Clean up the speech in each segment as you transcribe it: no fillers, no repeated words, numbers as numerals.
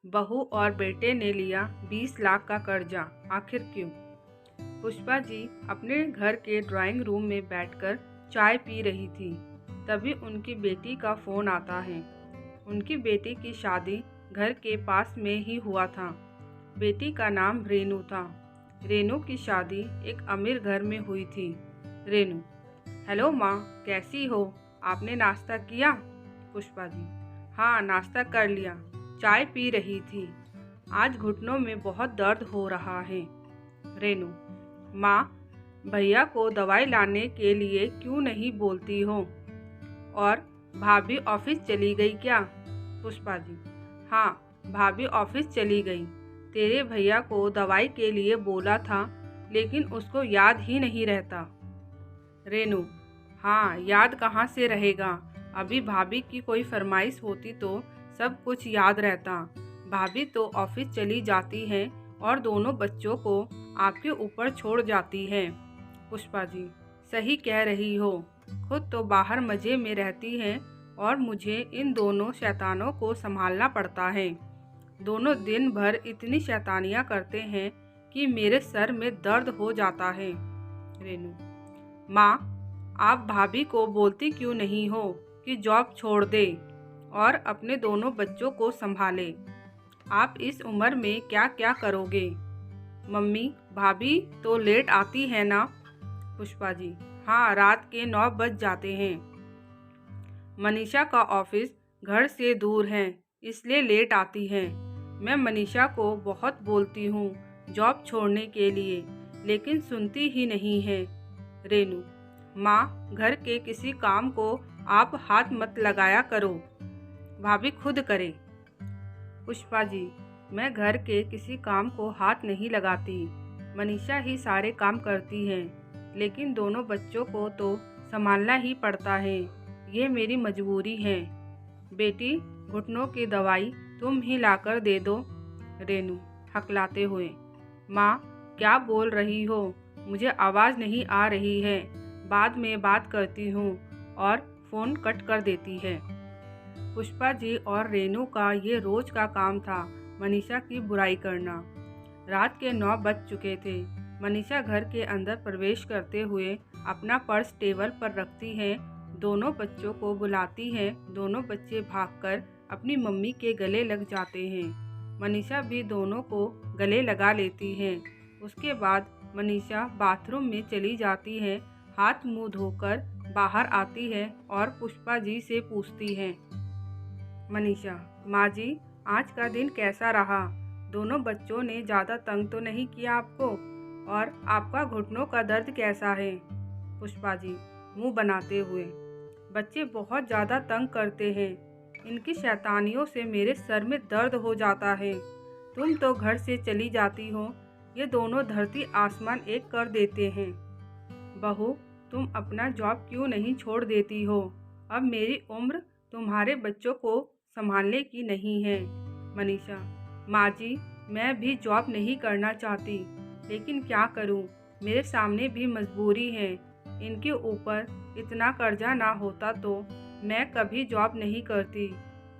बहू और बेटे ने लिया 20 लाख का कर्जा, आखिर क्यों? पुष्पा जी अपने घर के ड्राइंग रूम में बैठकर चाय पी रही थी। तभी उनकी बेटी का फ़ोन आता है। उनकी बेटी की शादी घर के पास में ही हुआ था। बेटी का नाम रेनू था। रेनू की शादी एक अमीर घर में हुई थी। रेनू: हेलो माँ, कैसी हो? आपने नाश्ता किया? पुष्पा जी: हाँ, नाश्ता कर लिया, चाय पी रही थी। आज घुटनों में बहुत दर्द हो रहा है। रेनू: माँ, भैया को दवाई लाने के लिए क्यों नहीं बोलती हो? और भाभी ऑफिस चली गई क्या? पुष्पा जी: हाँ, भाभी ऑफिस चली गई। तेरे भैया को दवाई के लिए बोला था, लेकिन उसको याद ही नहीं रहता। रेनू: हाँ, याद कहाँ से रहेगा? अभी भाभी की कोई फरमाइश होती तो सब कुछ याद रहता। भाभी तो ऑफिस चली जाती हैं और दोनों बच्चों को आपके ऊपर छोड़ जाती हैं। पुष्पा जी: सही कह रही हो, खुद तो बाहर मज़े में रहती हैं और मुझे इन दोनों शैतानों को संभालना पड़ता है। दोनों दिन भर इतनी शैतानियाँ करते हैं कि मेरे सर में दर्द हो जाता है। रेनू: माँ, आप भाभी को बोलती क्यों नहीं हो कि जॉब छोड़ दे और अपने दोनों बच्चों को संभाले? आप इस उम्र में क्या क्या करोगे? मम्मी, भाभी तो लेट आती है ना? पुष्पा जी: हाँ, रात के 9 बज जाते हैं। मनीषा का ऑफिस घर से दूर है, इसलिए लेट आती है। मैं मनीषा को बहुत बोलती हूँ जॉब छोड़ने के लिए, लेकिन सुनती ही नहीं है। रेनू: माँ, घर के किसी काम को आप हाथ मत लगाया करो, भाभी खुद करे। पुष्पा जी: मैं घर के किसी काम को हाथ नहीं लगाती, मनीषा ही सारे काम करती है, लेकिन दोनों बच्चों को तो संभालना ही पड़ता है, ये मेरी मजबूरी है। बेटी, घुटनों की दवाई तुम ही लाकर दे दो। रेनू हकलाते हुए: माँ, क्या बोल रही हो? मुझे आवाज़ नहीं आ रही है, बाद में बात करती हूँ, और फ़ोन कट कर देती है। पुष्पा जी और रेनू का ये रोज़ का काम था, मनीषा की बुराई करना। रात के 9 बज चुके थे। मनीषा घर के अंदर प्रवेश करते हुए अपना पर्स टेबल पर रखती है, दोनों बच्चों को बुलाती है। दोनों बच्चे भागकर अपनी मम्मी के गले लग जाते हैं। मनीषा भी दोनों को गले लगा लेती है। उसके बाद मनीषा बाथरूम में चली जाती है, हाथ मुंह धोकर बाहर आती है और पुष्पा जी से पूछती है। मनीषा: माँ जी, आज का दिन कैसा रहा? दोनों बच्चों ने ज़्यादा तंग तो नहीं किया आपको? और आपका घुटनों का दर्द कैसा है? पुष्पा जी मुंह बनाते हुए: बच्चे बहुत ज़्यादा तंग करते हैं, इनकी शैतानियों से मेरे सर में दर्द हो जाता है। तुम तो घर से चली जाती हो, ये दोनों धरती आसमान एक कर देते हैं। बहू, तुम अपना जॉब क्यों नहीं छोड़ देती हो? अब मेरी उम्र तुम्हारे बच्चों को संभालने की नहीं है। मनीषा: माँ जी, मैं भी जॉब नहीं करना चाहती, लेकिन क्या करूँ, मेरे सामने भी मजबूरी है। इनके ऊपर इतना कर्जा ना होता तो मैं कभी जॉब नहीं करती।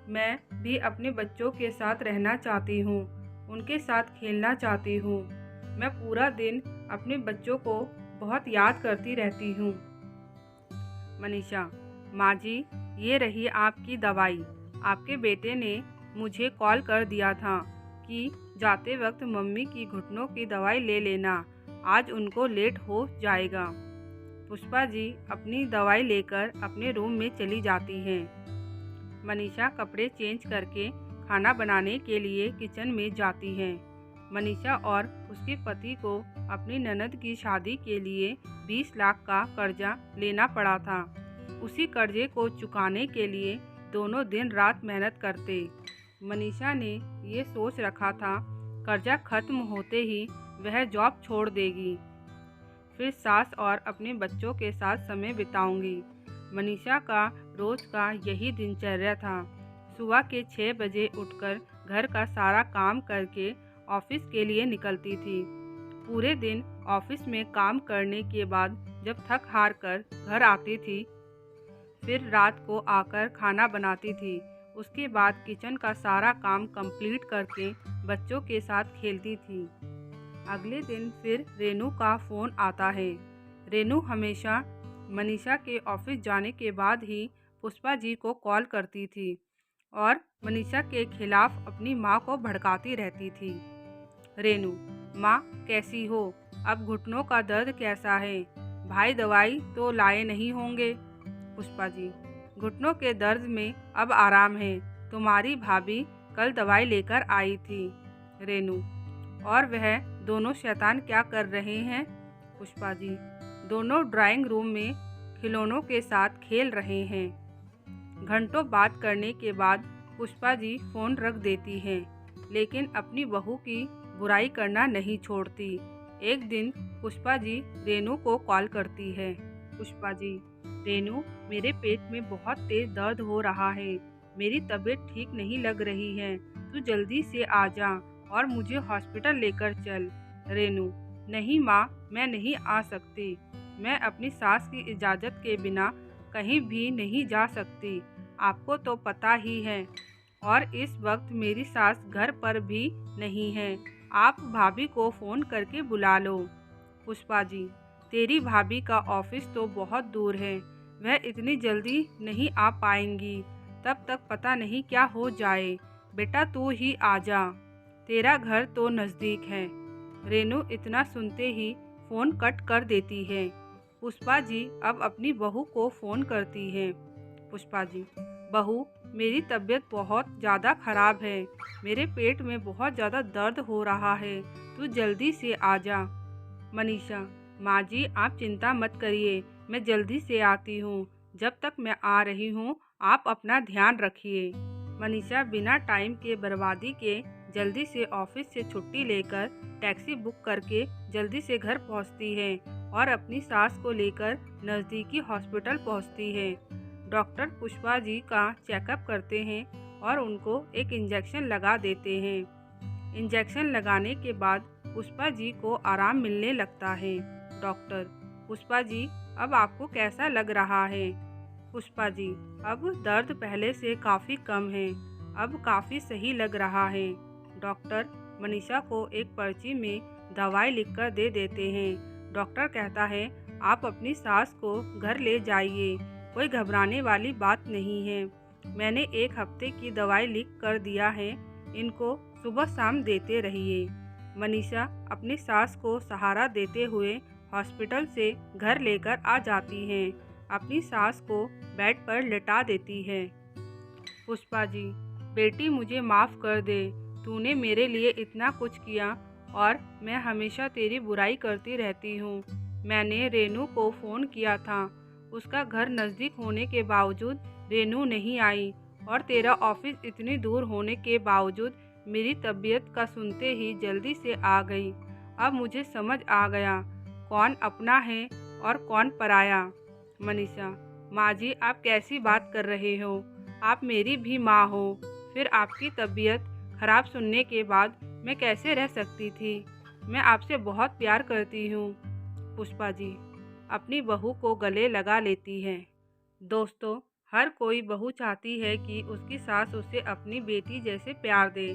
मैं भी अपने बच्चों के साथ रहना चाहती हूँ, उनके साथ खेलना चाहती हूँ। मैं पूरा दिन अपने बच्चों को बहुत याद करती रहती हूँ। मनीषा: माँ जी, ये रही आपकी दवाई। आपके बेटे ने मुझे कॉल कर दिया था कि जाते वक्त मम्मी की घुटनों की दवाई ले लेना, आज उनको लेट हो जाएगा। पुष्पा जी अपनी दवाई लेकर अपने रूम में चली जाती हैं। मनीषा कपड़े चेंज करके खाना बनाने के लिए किचन में जाती हैं। मनीषा और उसके पति को अपनी ननद की शादी के लिए 20 लाख का कर्जा लेना पड़ा था। उसी कर्जे को चुकाने के लिए दोनों दिन रात मेहनत करते। मनीषा ने ये सोच रखा था कर्जा खत्म होते ही वह जॉब छोड़ देगी, फिर सास और अपने बच्चों के साथ समय बिताऊंगी। मनीषा का रोज का यही दिनचर्या था। सुबह के 6 बजे उठकर घर का सारा काम करके ऑफिस के लिए निकलती थी। पूरे दिन ऑफिस में काम करने के बाद जब थक हार कर घर आती थी, फिर रात को आकर खाना बनाती थी। उसके बाद किचन का सारा काम कंप्लीट करके बच्चों के साथ खेलती थी। अगले दिन फिर रेनू का फ़ोन आता है। रेनू हमेशा मनीषा के ऑफिस जाने के बाद ही पुष्पा जी को कॉल करती थी और मनीषा के खिलाफ अपनी माँ को भड़काती रहती थी। रेनू: माँ कैसी हो? अब घुटनों का दर्द कैसा है? भाई दवाई तो लाए नहीं होंगे? पुष्पा जी: घुटनों के दर्द में अब आराम है, तुम्हारी भाभी कल दवाई लेकर आई थी। रेनू: और वह दोनों शैतान क्या कर रहे हैं? पुष्पा जी: दोनों ड्राइंग रूम में खिलौनों के साथ खेल रहे हैं। घंटों बात करने के बाद पुष्पा जी फ़ोन रख देती हैं, लेकिन अपनी बहू की बुराई करना नहीं छोड़ती। एक दिन पुष्पा जी रेनू को कॉल करती है। पुष्पा जी: रेनू, मेरे पेट में बहुत तेज दर्द हो रहा है, मेरी तबीयत ठीक नहीं लग रही है, तू जल्दी से आ जा और मुझे हॉस्पिटल लेकर चल। रेनू: नहीं माँ, मैं नहीं आ सकती, मैं अपनी सास की इजाज़त के बिना कहीं भी नहीं जा सकती, आपको तो पता ही है, और इस वक्त मेरी सास घर पर भी नहीं है, आप भाभी को फ़ोन करके बुला लो। पुष्पा जी: तेरी भाभी का ऑफिस तो बहुत दूर है, वह इतनी जल्दी नहीं आ पाएंगी, तब तक पता नहीं क्या हो जाए, बेटा तू ही आ जा, तेरा घर तो नज़दीक है। रेनू इतना सुनते ही फ़ोन कट कर देती है। पुष्पा जी अब अपनी बहू को फ़ोन करती हैं। पुष्पा जी: बहू, मेरी तबीयत बहुत ज़्यादा ख़राब है, मेरे पेट में बहुत ज़्यादा दर्द हो रहा है, तू जल्दी से आ जा। मनीषा: माँ जी आप चिंता मत करिए, मैं जल्दी से आती हूँ, जब तक मैं आ रही हूँ आप अपना ध्यान रखिए। मनीषा बिना टाइम के बर्बादी के जल्दी से ऑफिस से छुट्टी लेकर टैक्सी बुक करके जल्दी से घर पहुँचती है और अपनी सास को लेकर नज़दीकी हॉस्पिटल पहुँचती है। डॉक्टर पुष्पा जी का चेकअप करते हैं और उनको एक इंजेक्शन लगा देते हैं। इंजेक्शन लगाने के बाद पुष्पा जी को आराम मिलने लगता है। डॉक्टर: पुष्पा जी अब आपको कैसा लग रहा है? पुष्पा जी: अब दर्द पहले से काफ़ी कम है, अब काफ़ी सही लग रहा है। डॉक्टर मनीषा को एक पर्ची में दवाई लिखकर दे देते हैं। डॉक्टर कहता है आप अपनी सास को घर ले जाइए, कोई घबराने वाली बात नहीं है, मैंने 1 हफ्ते की दवाई लिख कर दिया है, इनको सुबह शाम देते रहिए। मनीषा अपनी सास को सहारा देते हुए हॉस्पिटल से घर लेकर आ जाती हैं, अपनी सास को बेड पर लेटा देती है। पुष्पा जी: बेटी मुझे माफ़ कर दे, तूने मेरे लिए इतना कुछ किया और मैं हमेशा तेरी बुराई करती रहती हूँ। मैंने रेनू को फ़ोन किया था, उसका घर नज़दीक होने के बावजूद रेनू नहीं आई और तेरा ऑफिस इतनी दूर होने के बावजूद मेरी तबीयत का सुनते ही जल्दी से आ गई। अब मुझे समझ आ गया कौन अपना है और कौन पराया। मनीषा: माँ जी आप कैसी बात कर रहे हो, आप मेरी भी माँ हो, फिर आपकी तबीयत खराब सुनने के बाद मैं कैसे रह सकती थी, मैं आपसे बहुत प्यार करती हूँ। पुष्पा जी अपनी बहू को गले लगा लेती है। दोस्तों, हर कोई बहू चाहती है कि उसकी सास उसे अपनी बेटी जैसे प्यार दे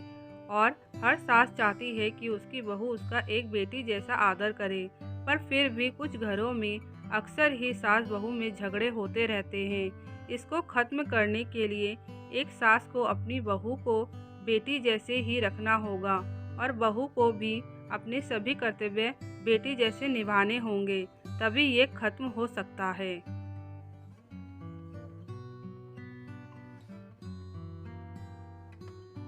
और हर सास चाहती है कि उसकी बहू उसका एक बेटी जैसा आदर करे, पर फिर भी कुछ घरों में अक्सर ही सास बहू में झगड़े होते रहते हैं। इसको ख़त्म करने के लिए एक सास को अपनी बहू को बेटी जैसे ही रखना होगा और बहू को भी अपने सभी कर्तव्य बेटी जैसे निभाने होंगे, तभी ये ख़त्म हो सकता है।